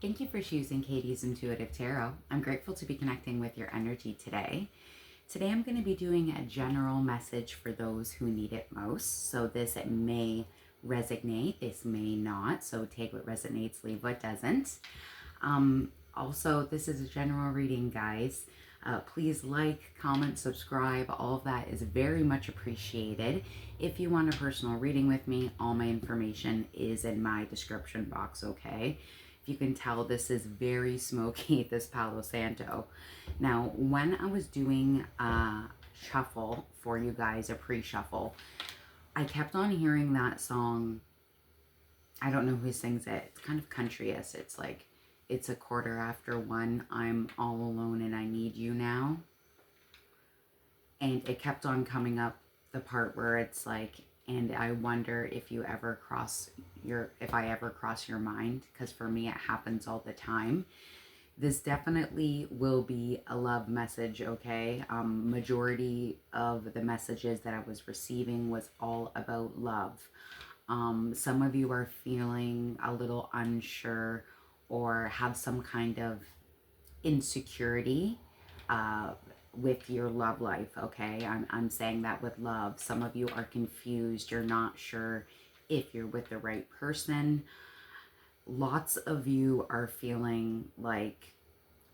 Thank you for choosing Katie's Intuitive Tarot. I'm grateful to be connecting with your energy today. Today I'm going to be doing a general message for those who need it most. So this may resonate, this may not. So take what resonates, leave what doesn't. Also, this is a general reading, guys. Please like, comment, subscribe. All of that is very much appreciated. If you want a personal reading with me, all my information is in my description box, okay? If you can tell, this is very smoky, this Palo Santo. Now, when I was doing a shuffle for you guys, a pre-shuffle, I kept on hearing that song. I don't know who sings it. It's kind of country-ish. It's like, it's 1:15, I'm all alone and I need you now. And it kept on coming up, the part where it's like, and I wonder if I ever cross your mind, because for me it happens all the time. This definitely will be a love message, okay? Majority of the messages that I was receiving was all about love. Some of you are feeling a little unsure or have some kind of insecurity with your love life, okay? I'm saying that with love. Some of you are confused. You're not sure if you're with the right person. Lots of you are feeling like,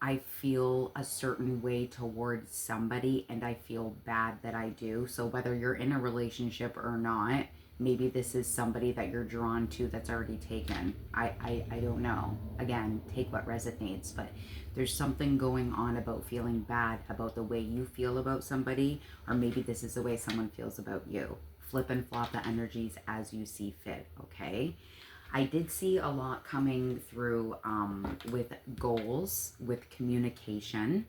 I feel a certain way towards somebody and I feel bad that I do. So whether you're in a relationship or not, maybe this is somebody that you're drawn to that's already taken. I don't know. Again, take what resonates, but there's something going on about feeling bad about the way you feel about somebody, or maybe this is the way someone feels about you. Flip and flop the energies as you see fit, okay? I did see a lot coming through with goals, with communication.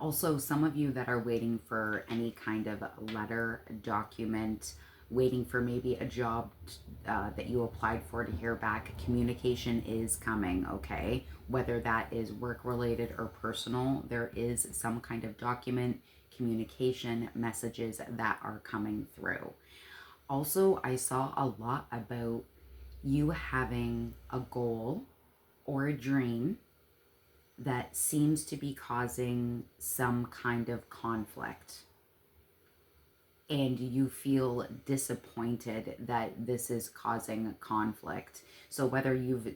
Also, some of you that are waiting for any kind of letter, document, waiting for maybe a job that you applied for to hear back, communication is coming, okay? Whether that is work-related or personal, there is some kind of document, communication, messages that are coming through. Also, I saw a lot about you having a goal or a dream that seems to be causing some kind of conflict, and you feel disappointed that this is causing conflict. So whether you've,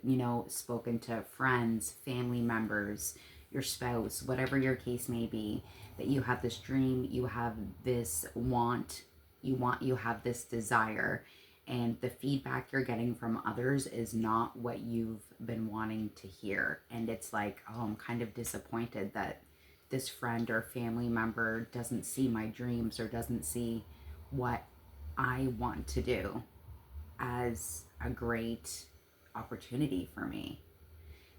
spoken to friends, family members, your spouse, whatever your case may be, that you have this dream, you have this you have this desire, and the feedback you're getting from others is not what you've been wanting to hear. And it's like, oh, I'm kind of disappointed that this friend or family member doesn't see my dreams or doesn't see what I want to do as a great opportunity for me.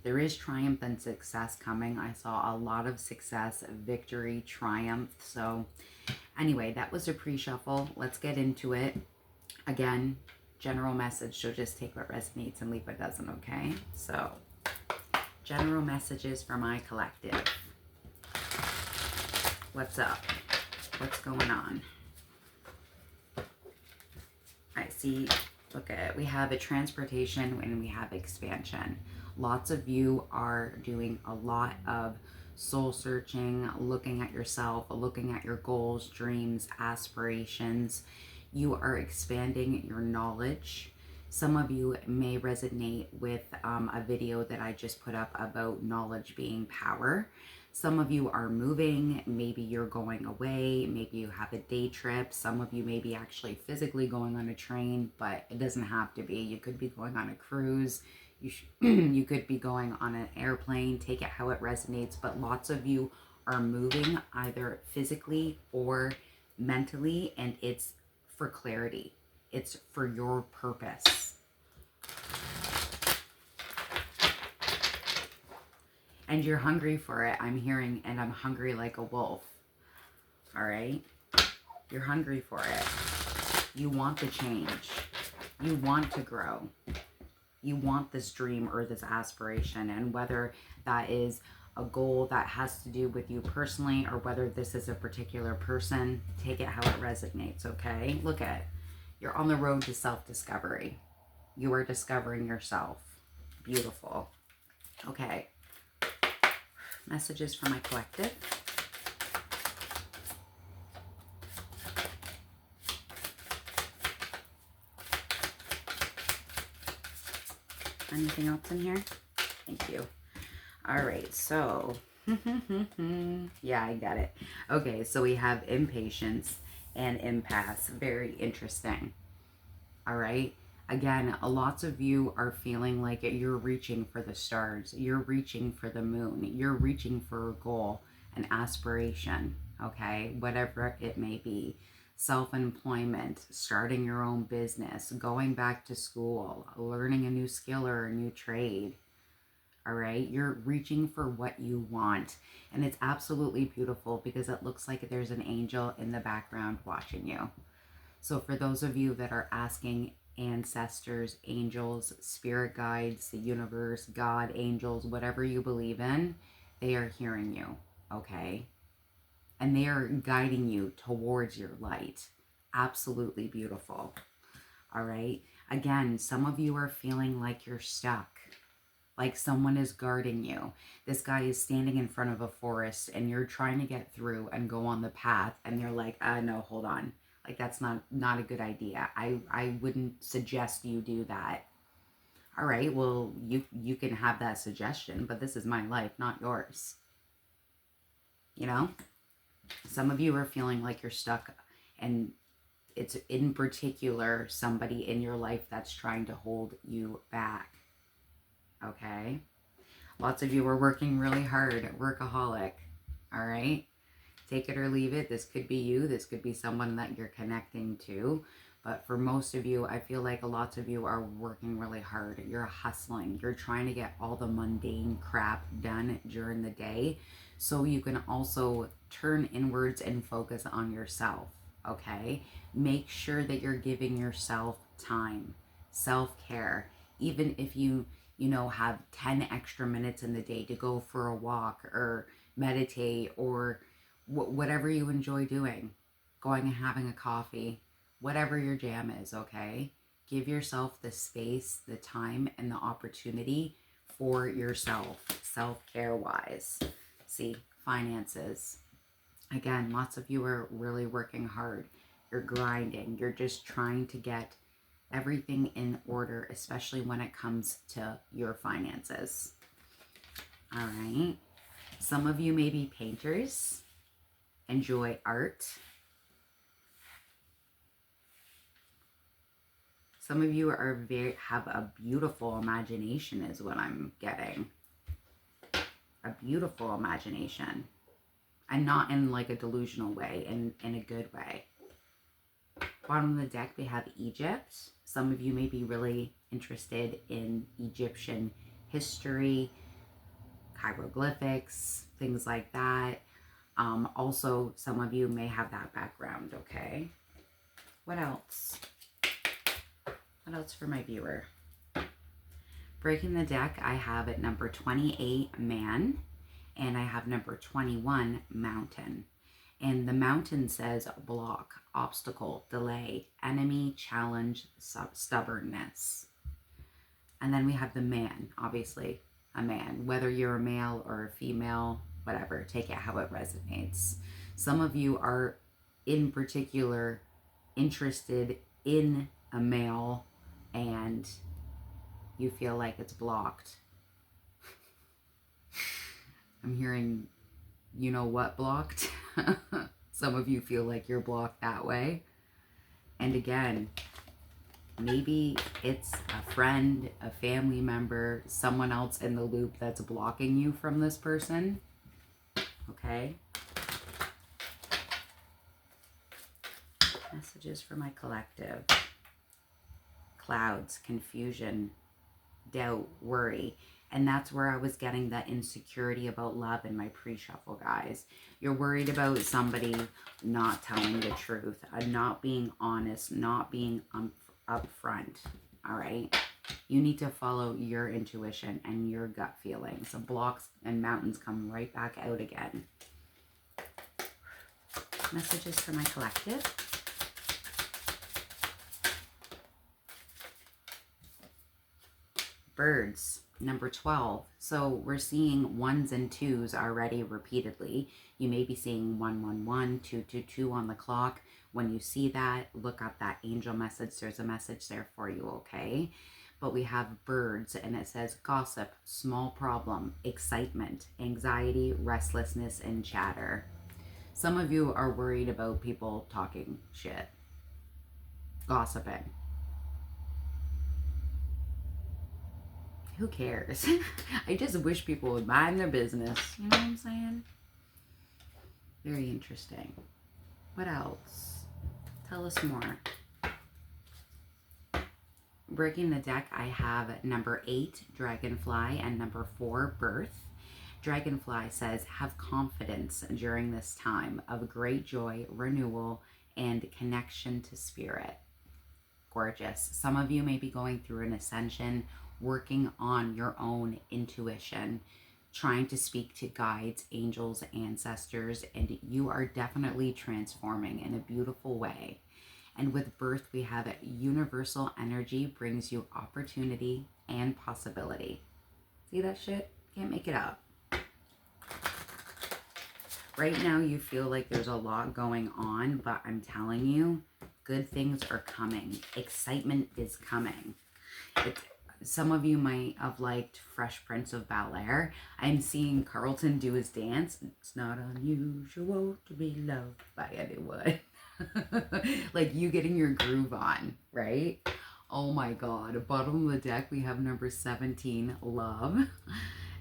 There is triumph and success coming. I saw a lot of success, victory, triumph. So anyway, that was a pre-shuffle. Let's get into it. Again, general message, so just take what resonates and leave what doesn't, okay? So, general messages for my collective. What's up? What's going on? I see, look at it. We have a transportation and we have expansion. Lots of you are doing a lot of soul searching, looking at yourself, looking at your goals, dreams, aspirations. You are expanding your knowledge. Some of you may resonate with a video that I just put up about knowledge being power. Some of you are moving. Maybe you're going away. Maybe you have a day trip. Some of you may be actually physically going on a train, but it doesn't have to be. You could be going on a cruise. You could be going on an airplane. Take it how it resonates. But lots of you are moving either physically or mentally, and it's for clarity. It's for your purpose. And you're hungry for it, I'm hearing, and I'm hungry like a wolf. All right? You're hungry for it. You want the change. You want to grow. You want this dream or this aspiration. And whether that is a goal that has to do with you personally, or whether this is a particular person, take it how it resonates, okay? Look at it. You're on the road to self-discovery. You are discovering yourself. Beautiful. Okay. Messages for my collective. Anything else in here? Thank you. All right, so, yeah, I got it. Okay, so we have impatience and impasse. Very interesting. All right. Again, lots of you are feeling like you're reaching for the stars. You're reaching for the moon. You're reaching for a goal, an aspiration, okay? Whatever it may be. Self-employment, starting your own business, going back to school, learning a new skill or a new trade. All right, you're reaching for what you want. And it's absolutely beautiful because it looks like there's an angel in the background watching you. So for those of you that are asking ancestors, angels, spirit guides, the universe, God, angels, whatever you believe in, they are hearing you, okay? And they are guiding you towards your light. Absolutely beautiful. All right? Again, some of you are feeling like you're stuck. Like someone is guarding you. This guy is standing in front of a forest and you're trying to get through and go on the path and they're like, no, hold on. Like that's not a good idea. I wouldn't suggest you do that. All right, well, you can have that suggestion, but this is my life, not yours. You know? Some of you are feeling like you're stuck, and it's in particular somebody in your life that's trying to hold you back. Okay? Lots of you are working really hard, workaholic. All right? Take it or leave it. This could be you. This could be someone that you're connecting to. But for most of you, I feel like lots of you are working really hard. You're hustling. You're trying to get all the mundane crap done during the day so you can also turn inwards and focus on yourself, okay? Make sure that you're giving yourself time, self-care. Even if you have 10 extra minutes in the day to go for a walk or meditate or whatever you enjoy doing, going and having a coffee, whatever your jam is, okay? Give yourself the space, the time, and the opportunity for yourself, self-care wise. See, finances. Again, lots of you are really working hard. You're grinding. You're just trying to get everything in order, especially when it comes to your finances. All right. Some of you may be painters. Enjoy art. Some of you are have a beautiful imagination is what I'm getting. A beautiful imagination. And not in like a delusional way, in a good way. Bottom of the deck, we have Egypt. Some of you may be really interested in Egyptian history, hieroglyphics, things like that. Also, some of you may have that background, okay? What else? What else for my viewer? Breaking the deck, I have at number 28, man, and I have number 21, mountain. And the mountain says block, obstacle, delay, enemy, challenge, stubbornness. And then we have the man, obviously a man, whether you're a male or a female, whatever, take it how it resonates. Some of you are in particular interested in a male and you feel like it's blocked. I'm hearing, you know what, blocked? Some of you feel like you're blocked that way. And again, maybe it's a friend, a family member, someone else in the loop that's blocking you from this person. Okay? Messages for my collective. Clouds, confusion, doubt, worry. And that's where I was getting that insecurity about love in my pre-shuffle, guys. You're worried about somebody not telling the truth, not being honest, not being upfront, all right? You need to follow your intuition and your gut feelings. So blocks and mountains come right back out again. Messages for my collective. Birds, Number 12. So we're seeing ones and twos already repeatedly. You may be seeing 111, 222 on the clock. When you see that, look up that angel message. There's a message there for you, okay? But we have birds, and it says gossip, small problem, excitement, anxiety, restlessness, and chatter. Some of you are worried about people talking shit, gossiping. Who cares? I just wish people would mind their business. You know what I'm saying? Very interesting. What else? Tell us more. Breaking the deck, I have number 8, Dragonfly, and number 4, Birth. Dragonfly says, have confidence during this time of great joy, renewal, and connection to spirit. Gorgeous. Some of you may be going through an ascension, working on your own intuition, trying to speak to guides, angels, ancestors, and you are definitely transforming in a beautiful way. And with Birth, we have universal energy brings you opportunity and possibility. See that shit? Can't make it up. Right now, you feel like there's a lot going on, but I'm telling you, good things are coming. Excitement is coming. Some of you might have liked Fresh Prince of Bel-Air. I'm seeing Carlton do his dance. It's not unusual to be loved by anyone. Like you getting your groove on, right? Oh my God. Bottom of the deck, we have number 17, Love.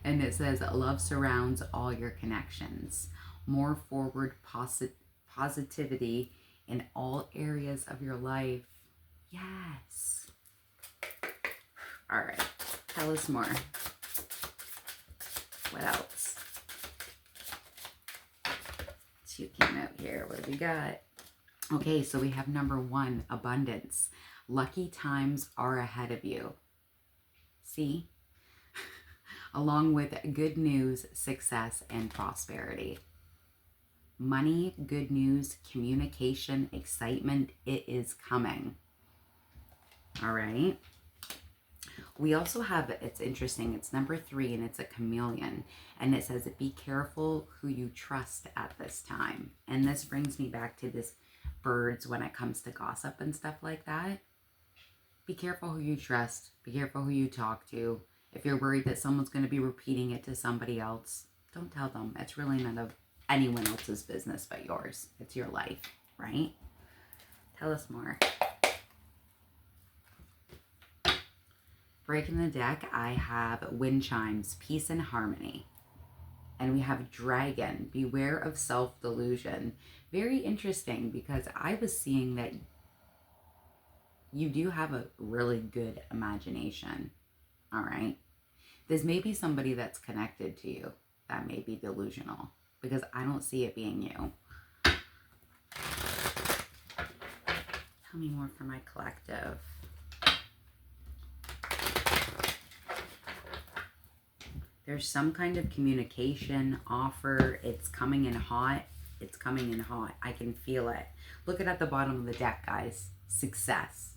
And it says, love surrounds all your connections. More forward positivity in all areas of your life. Yes. All right. Tell us more. What else? Two came out here. What do we got? Okay, so we have number 1, abundance. Lucky times are ahead of you. See? Along with good news, success, and prosperity. Money, good news, communication, excitement, it is coming. All right. We also have, it's interesting, it's number 3 and it's a chameleon. And it says, be careful who you trust at this time. And this brings me back to this birds when it comes to gossip and stuff like that. Be careful who you trust. Be careful who you talk to. If you're worried that someone's going to be repeating it to somebody else, don't tell them. It's really none of anyone else's business but yours. It's your life, right? Tell us more. Breaking the deck, I have wind chimes, peace and harmony. And we have dragon, beware of self-delusion. Very interesting because I was seeing that you do have a really good imagination. All right. This may be somebody that's connected to you that may be delusional because I don't see it being you. Tell me more for my collective. There's some kind of communication, offer. It's coming in hot. It's coming in hot. I can feel it. Look at the bottom of the deck, guys. Success.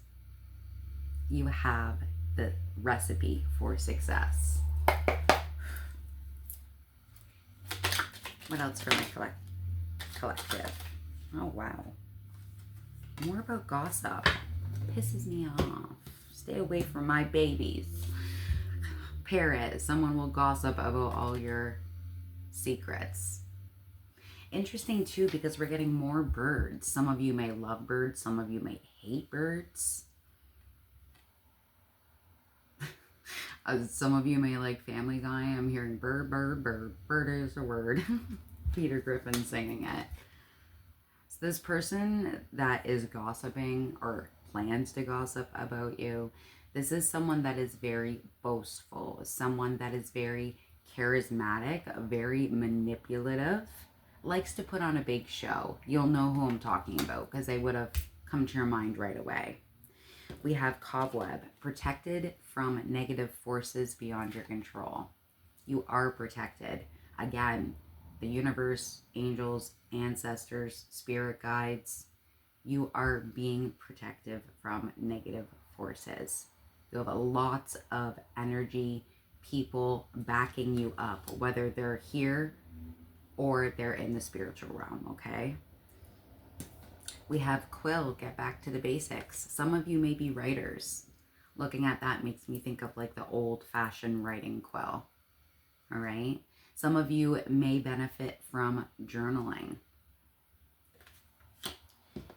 You have the recipe for success. What else for my collective? Oh, wow. More about gossip. Pisses me off. Stay away from my babies. Parrot, someone will gossip about all your secrets. Interesting too, because we're getting more birds. Some of you may love birds. Some of you may hate birds. Some of you may like Family Guy. I'm hearing bird, bird, bird. Bird is a word. Peter Griffin singing it. So this person that is gossiping or plans to gossip about you, this is someone that is very boastful, someone that is very charismatic, very manipulative, likes to put on a big show. You'll know who I'm talking about because they would have come to your mind right away. We have cobweb, protected from negative forces beyond your control. You are protected. Again, the universe, angels, ancestors, spirit guides, you are being protective from negative forces. You have lots of energy, people backing you up, whether they're here or they're in the spiritual realm, okay? We have Quill, get back to the basics. Some of you may be writers. Looking at that makes me think of like the old-fashioned writing quill, all right? Some of you may benefit from journaling.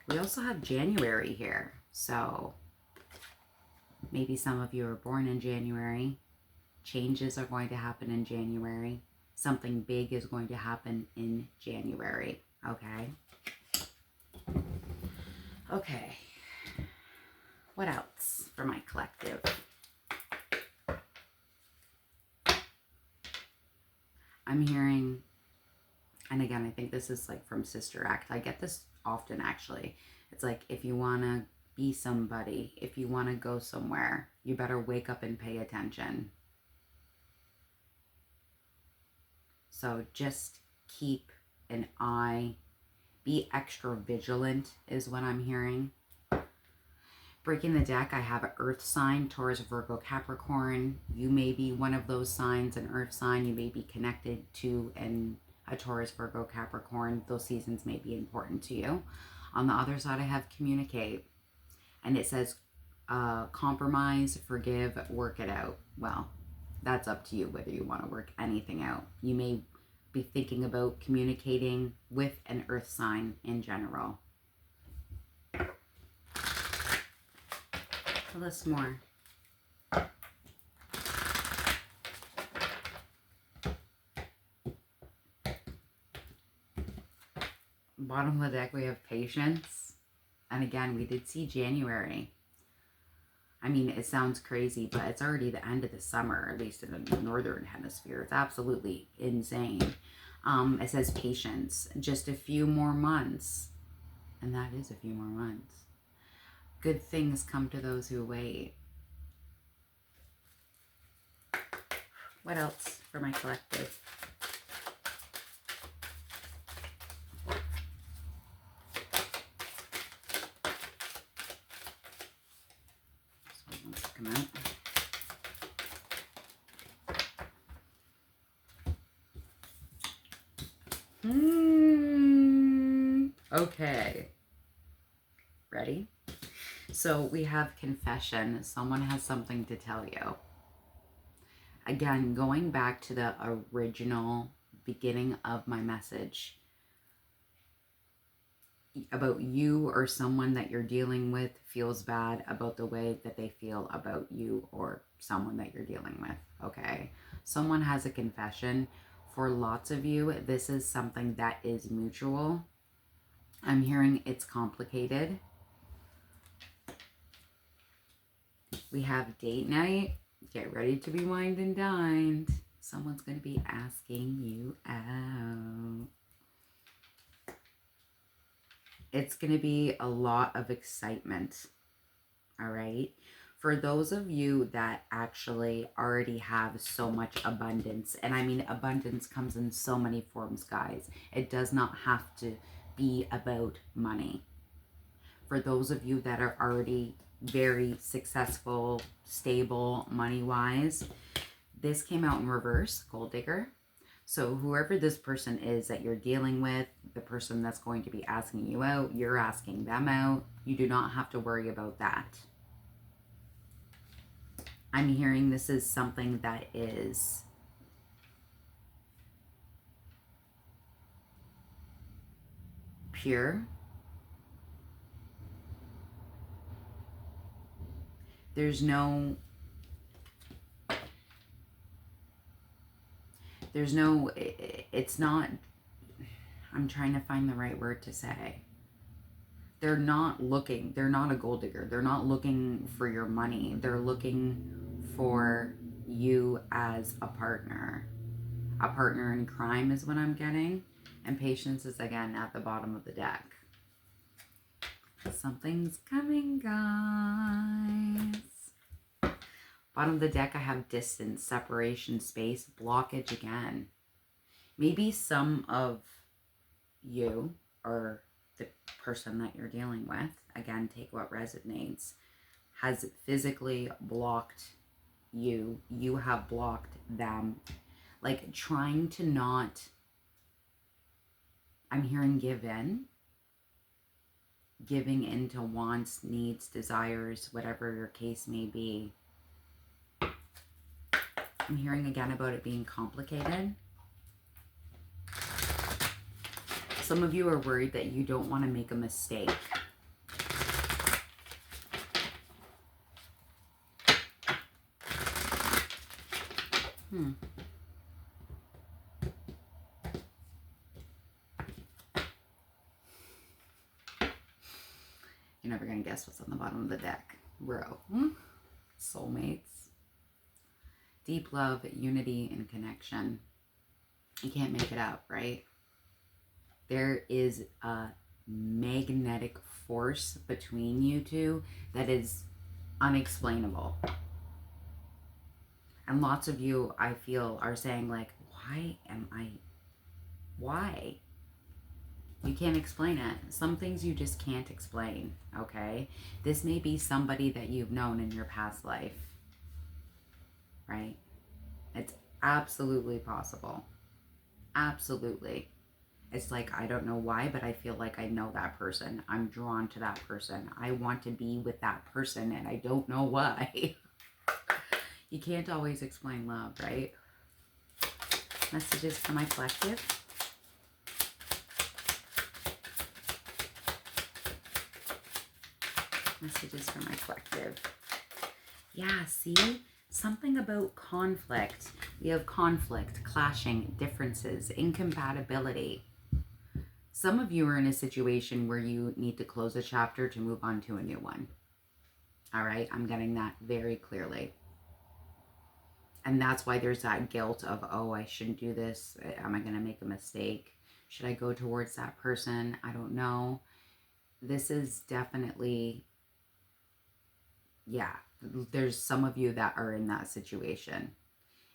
We also have January here, so maybe some of you are born in January. Changes are going to happen in January. Something big is going to happen in January, okay? Okay. What else for my collective? I'm hearing, and again, I think this is like from Sister Act. I get this often, actually. It's like, if you want to be somebody, if you want to go somewhere, you better wake up and pay attention. So just keep an eye, be extra vigilant is what I'm hearing. Breaking the deck, I have an earth sign, Taurus, Virgo, Capricorn. You may be one of those signs, an earth sign. You may be connected to a Taurus, Virgo, Capricorn. Those seasons may be important to you. On the other side, I have communicate. And it says compromise, forgive, work it out. Well, that's up to you whether you want to work anything out. You may be thinking about communicating with an earth sign in general. Tell us more. Bottom of the deck, we have patience. And again, we did see January. I mean, it sounds crazy, but it's already the end of the summer, at least in the northern hemisphere. It's absolutely insane. It says patience. Just a few more months. And that is a few more months. Good things come to those who wait. What else for my collective? This one wants to come out. Okay. Ready? So we have confession. Someone has something to tell you. Again, going back to the original beginning of my message about you or someone that you're dealing with feels bad about the way that they feel about you or someone that you're dealing with, okay? Someone has a confession. For lots of you, this is something that is mutual. I'm hearing it's complicated. We have date night. Get ready to be wined and dined. Someone's going to be asking you out. It's going to be a lot of excitement. All right. For those of you that actually already have so much abundance, and I mean abundance comes in so many forms, guys. It does not have to be about money. For those of you that are already very successful, stable, money-wise, this came out in reverse, gold digger. So whoever this person is that you're dealing with, the person that's going to be asking you out, you're asking them out. You do not have to worry about that. I'm hearing this is something that is pure. There's no, it's not, I'm trying to find the right word to say. They're not a gold digger. They're not looking for your money. They're looking for you as a partner. A partner in crime is what I'm getting. And patience is again at the bottom of the deck. Something's coming, guys. Bottom of the deck, I have distance, separation, space, blockage again. Maybe some of you or the person that you're dealing with, again, take what resonates, has physically blocked you. You have blocked them. Like trying to not, I'm hearing giving into wants, needs, desires, whatever your case may be. I'm hearing again about it being complicated. Some of you are worried that you don't want to make a mistake. You're never going to guess what's on the bottom of the deck. Bro. Soulmates. Deep love, unity, and connection. You can't make it up, right? There is a magnetic force between you two that is unexplainable. And lots of you, I feel, are saying like, why? You can't explain it. Some things you just can't explain, okay? This may be somebody that you've known in your past life, right? It's absolutely possible. Absolutely. It's like, I don't know why, but I feel like I know that person. I'm drawn to that person. I want to be with that person, and I don't know why. You can't always explain love, right? Messages for my collective. Messages for my collective. Yeah, see? Something about conflict. We have conflict, clashing, differences, incompatibility. Some of you are in a situation where you need to close a chapter to move on to a new one. All right? I'm getting that very clearly. And that's why there's that guilt of, oh, I shouldn't do this. Am I going to make a mistake? Should I go towards that person? I don't know. This is definitely, yeah, there's some of you that are in that situation.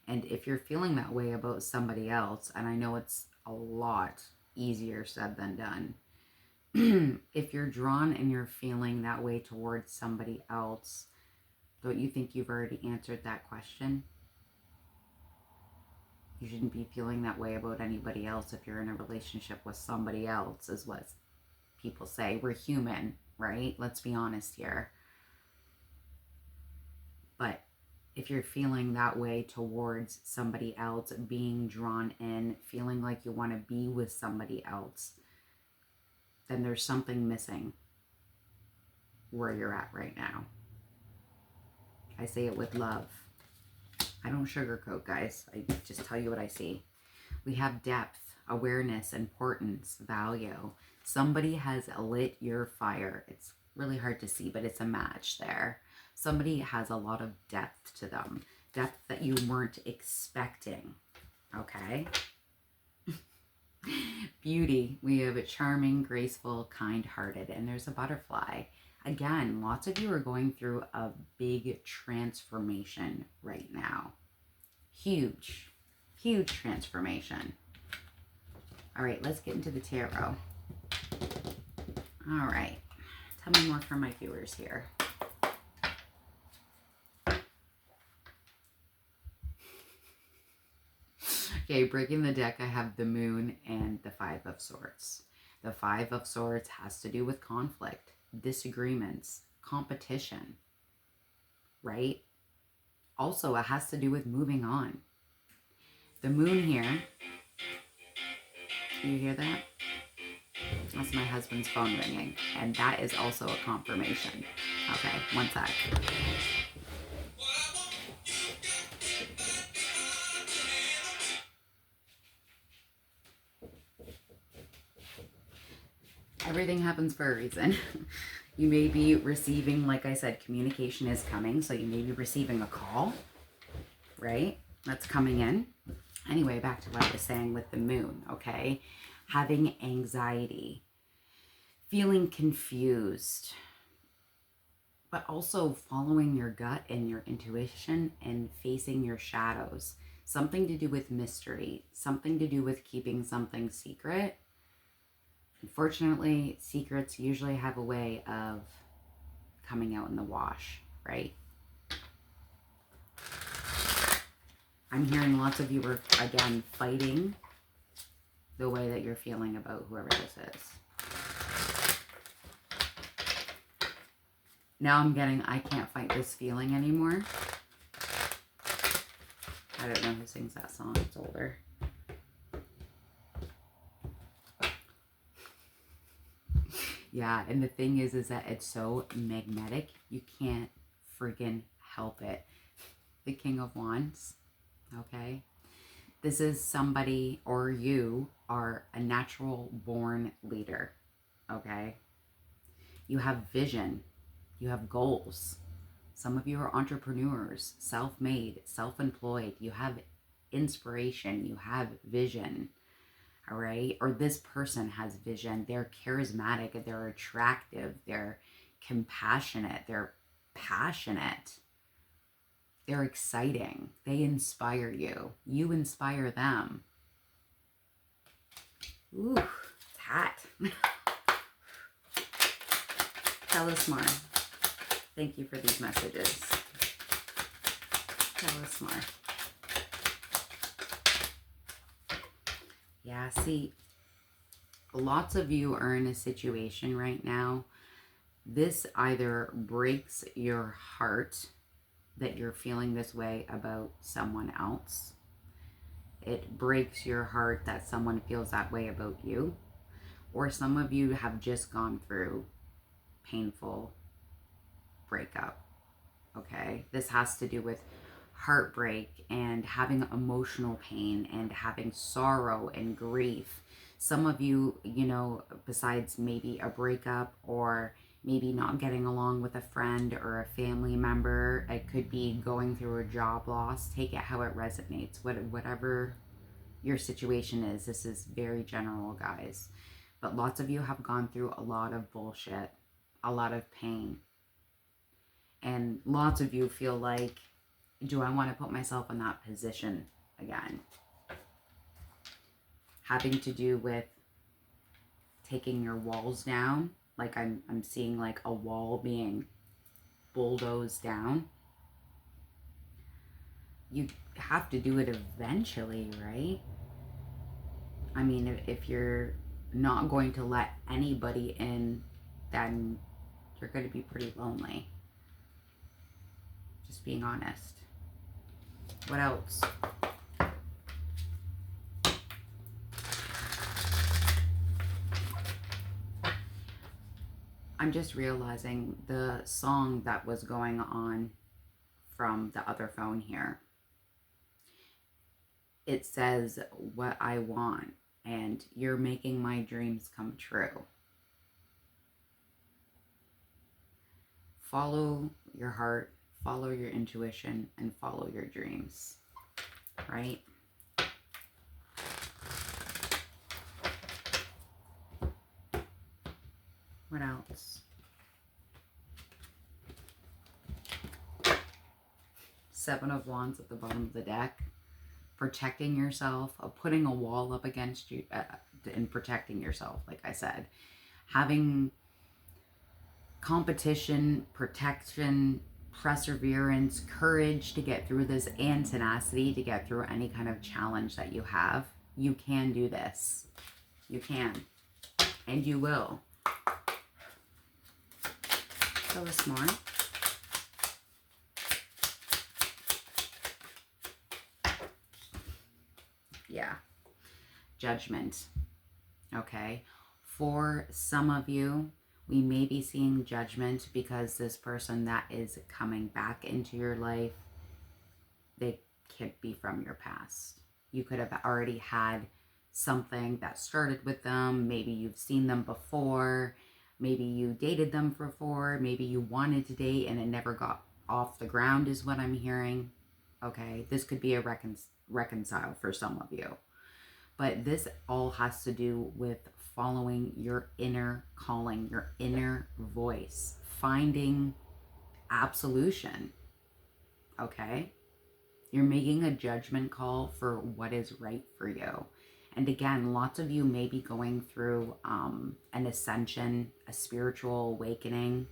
And if you're feeling that way about somebody else, and I know it's a lot easier said than done, if you're drawn and you're feeling that way towards somebody else, don't you think you've already answered that question? You shouldn't be feeling that way about anybody else if you're in a relationship with somebody else, is what people say. We're human, right? Let's be honest here. But if you're feeling that way towards somebody else, being drawn in, feeling like you want to be with somebody else, then there's something missing where you're at right now. I say it with love. I don't sugarcoat, guys. I just tell you what I see. We have depth, awareness, importance, value. Somebody has lit your fire. It's really hard to see, but it's a match there. Somebody has a lot of depth to them. Depth that you weren't expecting. Okay? Beauty. We have a charming, graceful, kind-hearted, and there's a butterfly. Again, lots of you are going through a big transformation right now. Huge, huge transformation. All right, let's get into the tarot. All right, tell me more from my viewers here. Okay, breaking the deck, I have the Moon and the Five of Swords. The Five of Swords has to do with conflict, disagreements, competition, right? Also, it has to do with moving on. The Moon here, you hear that? That's my husband's phone ringing, and that is also a confirmation. Okay, one sec. Everything happens for a reason. You may be receiving, like I said, communication is coming. So you may be receiving a call, right? That's coming in. Anyway, back to what I was saying with the Moon, okay? Having anxiety, feeling confused, but also following your gut and your intuition and facing your shadows. Something to do with mystery, something to do with keeping something secret. Unfortunately, secrets usually have a way of coming out in the wash, right? I'm hearing lots of you are, again, fighting the way that you're feeling about whoever this is. Now I'm getting, I can't fight this feeling anymore. I don't know who sings that song. It's older. Yeah, and the thing is that it's so magnetic, you can't friggin' help it. The King of Wands, okay? This is somebody, or you are a natural born leader, okay? You have vision, you have goals. Some of you are entrepreneurs, self-made, self-employed. You have inspiration, you have vision. All right, or this person has vision. They're charismatic, they're attractive, they're compassionate, they're passionate, they're exciting, they inspire you, you inspire them. Ooh, it's hot. Tell us more. Thank you for these messages. Tell us more. Yeah, see, lots of you are in a situation right now. This either breaks your heart that you're feeling this way about someone else. It breaks your heart that someone feels that way about you. Or some of you have just gone through painful breakup. Okay? This has to do with heartbreak and having emotional pain and having sorrow and grief. Some of you, you know, besides maybe a breakup or maybe not getting along with a friend or a family member, it could be going through a job loss. Take it how it resonates. Whatever your situation is, this is very general, guys. But lots of you have gone through a lot of bullshit, a lot of pain. And lots of you feel like, do I want to put myself in that position again? Having to do with taking your walls down. Like I'm seeing like a wall being bulldozed down. You have to do it eventually, right? I mean, if you're not going to let anybody in, then you're going to be pretty lonely. Just being honest. What else? I'm just realizing the song that was going on from the other phone here. It says what I want, and you're making my dreams come true. Follow your heart, follow your intuition, and follow your dreams, right? What else? Seven of Wands at the bottom of the deck. Protecting yourself, putting a wall up against you, and protecting yourself, like I said. Having competition, protection, perseverance, courage to get through this, and tenacity to get through any kind of challenge that you have. You can do this. You can. And you will. Tell us more. Yeah. Judgment. Okay. For some of you, we may be seeing judgment because this person that is coming back into your life, they could be from your past. You could have already had something that started with them. Maybe you've seen them before. Maybe you dated them before. Maybe you wanted to date and it never got off the ground is what I'm hearing. Okay, this could be a reconcile for some of you. But this all has to do with following your inner calling, your inner voice, finding absolution. Okay? You're making a judgment call for what is right for you. And again, lots of you may be going through an ascension, a spiritual awakening.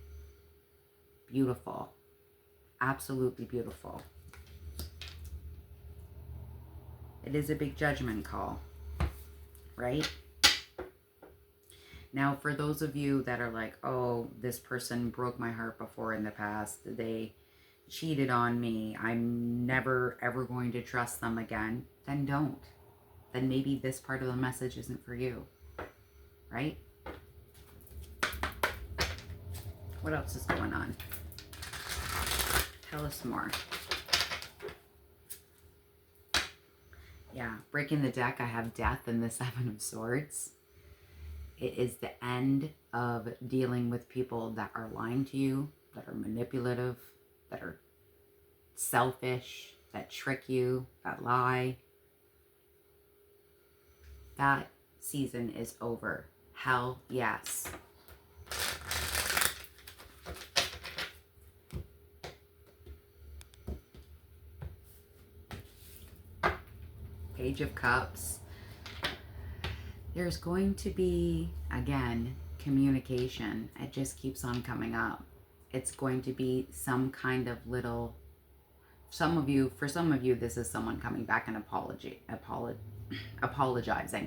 Beautiful. Absolutely beautiful. It is a big judgment call, right? Now, for those of you that are like, oh, this person broke my heart before in the past, they cheated on me, I'm never ever going to trust them again, then don't. Then maybe this part of the message isn't for you, right? What else is going on? Tell us more. Yeah, breaking the deck, I have death and the Seven of Swords. It is the end of dealing with people that are lying to you, that are manipulative, that are selfish, that trick you, that lie. That season is over. Hell yes. Page of Cups. There's going to be, again, communication. It just keeps on coming up. It's going to be some kind of little, for some of you, this is someone coming back and apologizing.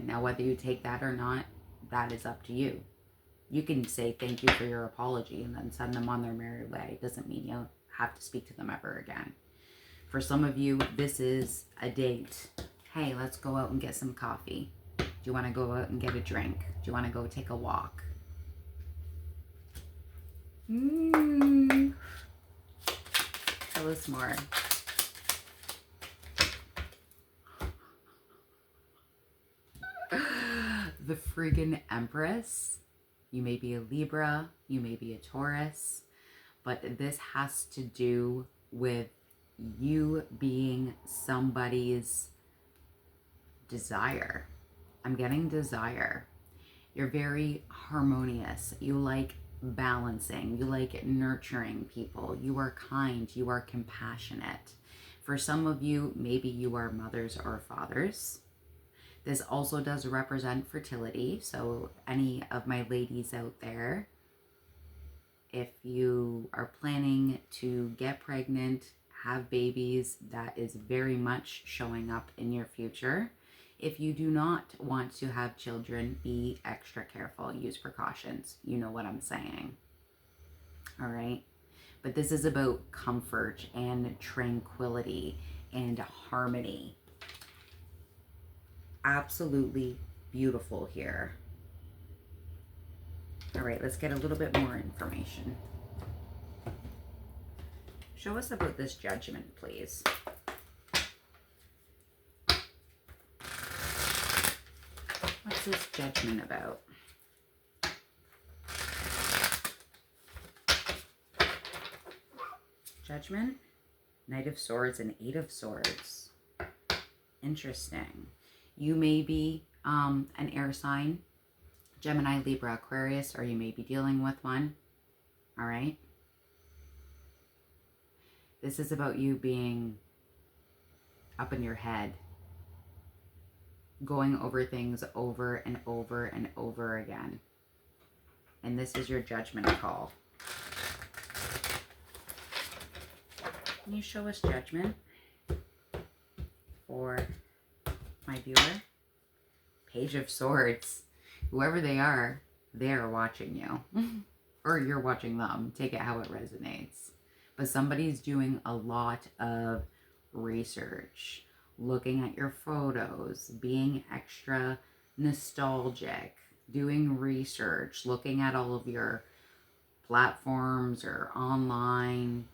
Now, whether you take that or not, that is up to you. You can say thank you for your apology and then send them on their merry way. It doesn't mean you'll have to speak to them ever again. For some of you, this is a date. Hey, let's go out and get some coffee. Do you want to go out and get a drink? Do you want to go take a walk? Tell us more. The friggin' Empress. You may be a Libra, you may be a Taurus, but this has to do with you being somebody's desire. I'm getting desire. You're very harmonious. You like balancing. You like nurturing people. You are kind. You are compassionate. For some of you, maybe you are mothers or fathers. This also does represent fertility. So any of my ladies out there, if you are planning to get pregnant, have babies, that is very much showing up in your future. If you do not want to have children, be extra careful. Use precautions. You know what I'm saying. All right. But this is about comfort and tranquility and harmony. Absolutely beautiful here. All right, let's get a little bit more information. Show us about this Judgment, please. What's this Judgment about? Judgment, Knight of Swords, and Eight of Swords. Interesting. You may be an air sign, Gemini, Libra, Aquarius, or you may be dealing with one. All right. This is about you being up in your head, going over things over and over and over again. And this is your judgment call. Can you show us Judgment for my viewer? Page of Swords. Whoever they are watching you. Or you're watching them. Take it how it resonates. But somebody's doing a lot of research, looking at your photos, being extra nostalgic, doing research, looking at all of your platforms or online,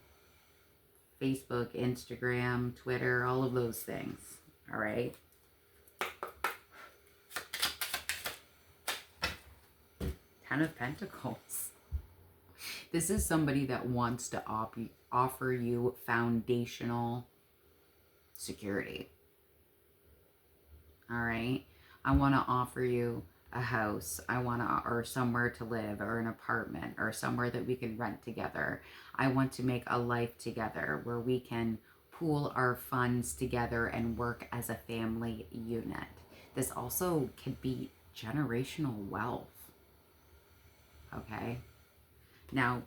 Facebook, Instagram, Twitter, all of those things. All right. Ten of Pentacles. This is somebody that wants to offer you foundational security. All right. I want to offer you a house. Or somewhere to live, or an apartment, or somewhere that we can rent together. I want to make a life together where we can pool our funds together and work as a family unit. This also could be generational wealth. Okay. Now,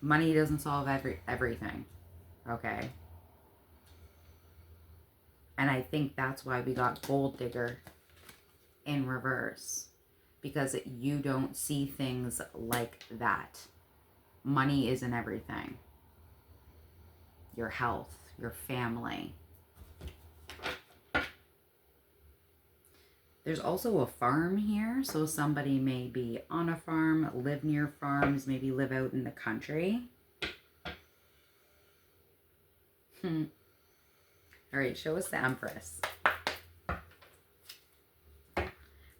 money doesn't solve everything. Okay. And I think that's why we got gold digger in reverse, because you don't see things like that. Money isn't everything. Your health, your family. There's also a farm here, so somebody may be on a farm, live near farms, maybe live out in the country. All right, show us the Empress.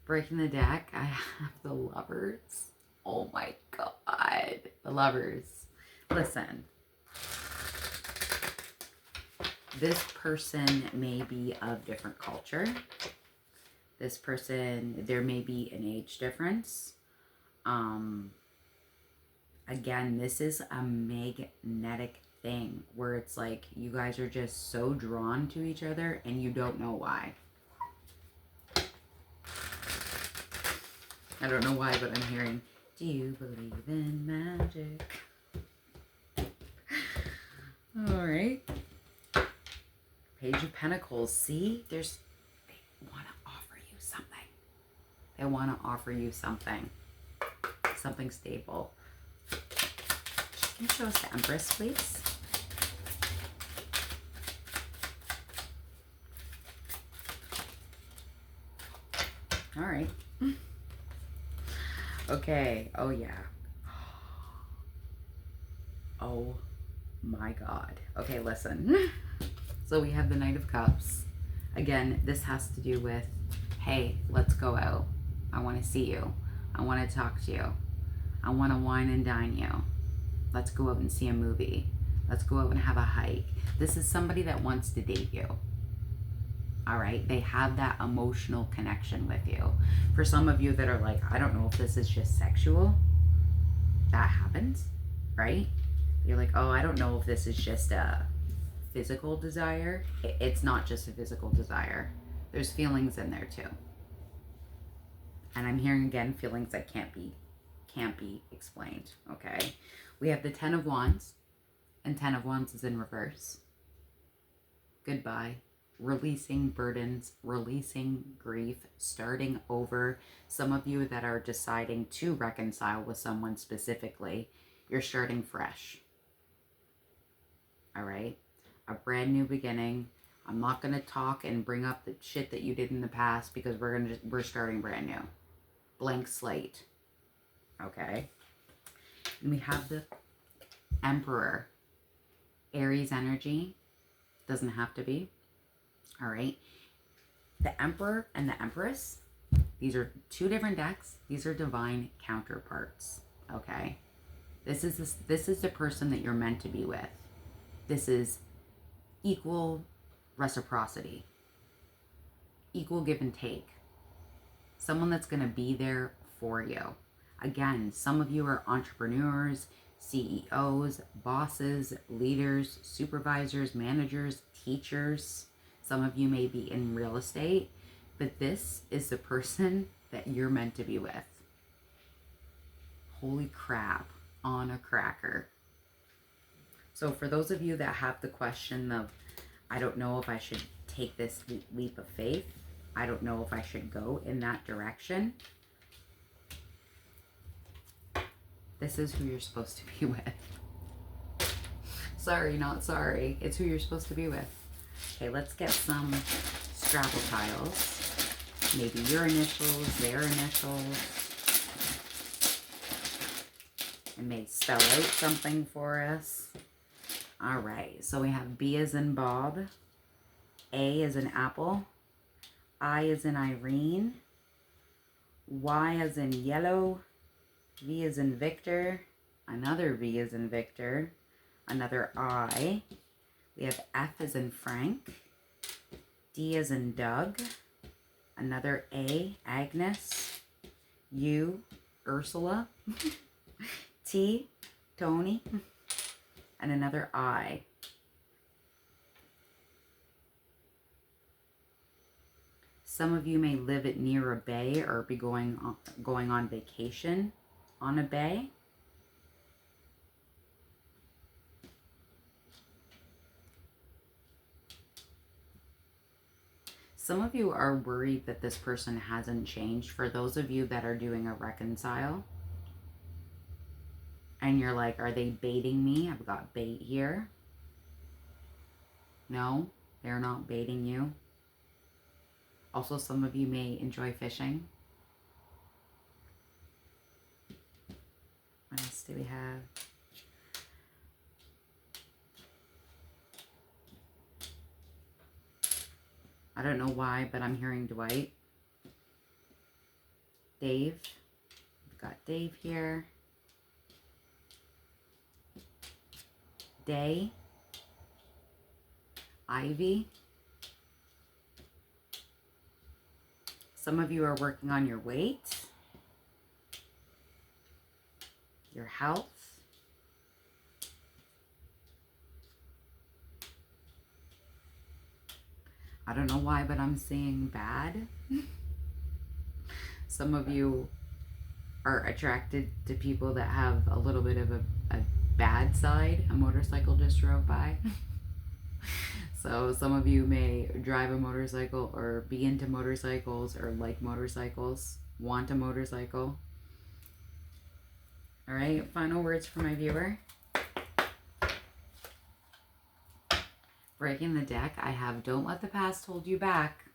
Breaking the deck, I have the Lovers. Oh my God, the Lovers. Listen, this person may be of different culture. This person, there may be an age difference. Again, this is a magnetic thing where it's like you guys are just so drawn to each other and you don't know why. I don't know why, but I'm hearing, do you believe in magic? All right. Page of Pentacles. See, they want to offer you something. They want to offer you something. Something stable. Can you show us the Empress, please? All right. Okay. Oh, yeah. Oh, my God. Okay, listen. So we have the Knight of Cups. Again, this has to do with, hey, let's go out. I want to see you. I want to talk to you. I want to wine and dine you. Let's go out and see a movie. Let's go out and have a hike. This is somebody that wants to date you. All right? They have that emotional connection with you. For some of you that are like, I don't know if this is just sexual. That happens, right? You're like, oh, I don't know if this is just a physical desire. It's not just a physical desire. There's feelings in there too. And I'm hearing again feelings that can't be explained. Okay, we have the Ten of Wands, and Ten of Wands is in reverse. Goodbye. Releasing burdens, releasing grief, starting over. Some of you that are deciding to reconcile with someone specifically, you're starting fresh. All right, a brand new beginning. I'm not going to talk and bring up the shit that you did in the past because we're starting brand new. Blank slate. Okay. And we have the Emperor. Aries energy. Doesn't have to be. All right. The Emperor and the Empress. These are two different decks. These are divine counterparts. Okay. This is the person that you're meant to be with. This is equal reciprocity. Equal give and take. Someone that's going to be there for you. Again, some of you are entrepreneurs, CEOs, bosses, leaders, supervisors, managers, teachers. Some of you may be in real estate, but this is the person that you're meant to be with. Holy crap, on a cracker. So for those of you that have the question of, I don't know if I should take this leap of faith, I don't know if I should go in that direction, this is who you're supposed to be with. Sorry, not sorry. It's who you're supposed to be with. Okay, let's get some Scrabble tiles. Maybe your initials, their initials. It may spell out something for us. All right, so we have B as in Bob, A as in Apple, I as in Irene, Y as in yellow, V as in Victor, another V as in Victor, another I. We have F as in Frank, D as in Doug, another A, Agnes, U, Ursula, T, Tony, and another I. Some of you may live at near a bay or be going on vacation on a bay. Some of you are worried that this person hasn't changed. For those of you that are doing a reconcile, and you're like, are they baiting me? I've got bait here. No, they're not baiting you. Also, some of you may enjoy fishing. What else do we have? I don't know why, but I'm hearing Dwight. Dave. We've got Dave here. Day. Ivy. Some of you are working on your weight, your health. I don't know why, but I'm seeing bad. Some of you are attracted to people that have a little bit of a bad side. A motorcycle just drove by. So some of you may drive a motorcycle or be into motorcycles or like motorcycles, want a motorcycle. All right, final words for my viewer. Breaking the deck, I have don't let the past hold you back.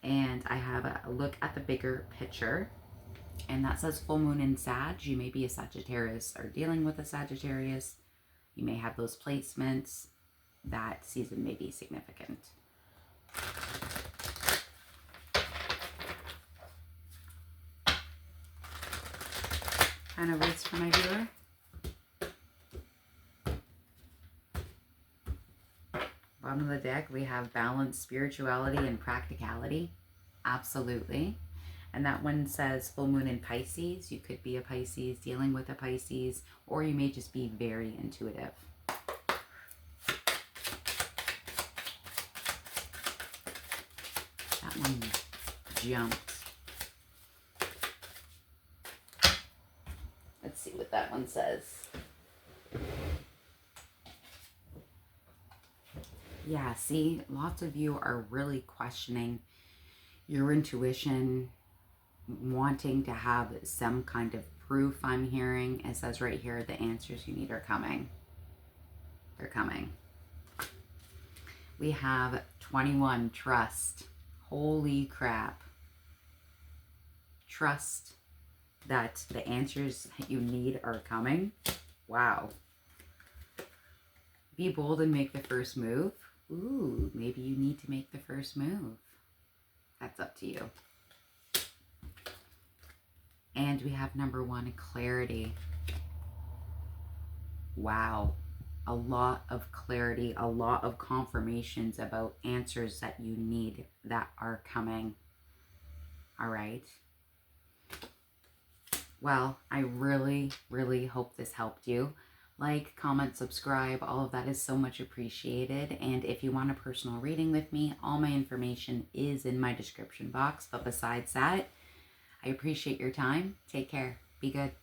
And I have a look at the bigger picture. And that says full moon in Sag. You may be a Sagittarius or dealing with a Sagittarius. You may have those placements. That season may be significant. Kind of words for my viewer. Bottom of the deck, we have balance, spirituality, and practicality. Absolutely. And that one says full moon in Pisces. You could be a Pisces, dealing with a Pisces, or you may just be very intuitive. That one jumped. Let's see what that one says. Yeah, see, lots of you are really questioning your intuition, wanting to have some kind of proof. I'm hearing, it says right here, the answers you need are coming. They're coming. We have 21, trust. Holy crap. Trust that the answers you need are coming. Wow. Be bold and make the first move. Ooh, maybe you need to make the first move. That's up to you. And we have number 1, clarity. Wow. A lot of clarity, a lot of confirmations about answers that you need that are coming. All right. Well, I really, really hope this helped you. Like, comment, subscribe, all of that is so much appreciated. And if you want a personal reading with me, all my information is in my description box. But besides that, I appreciate your time. Take care. Be good.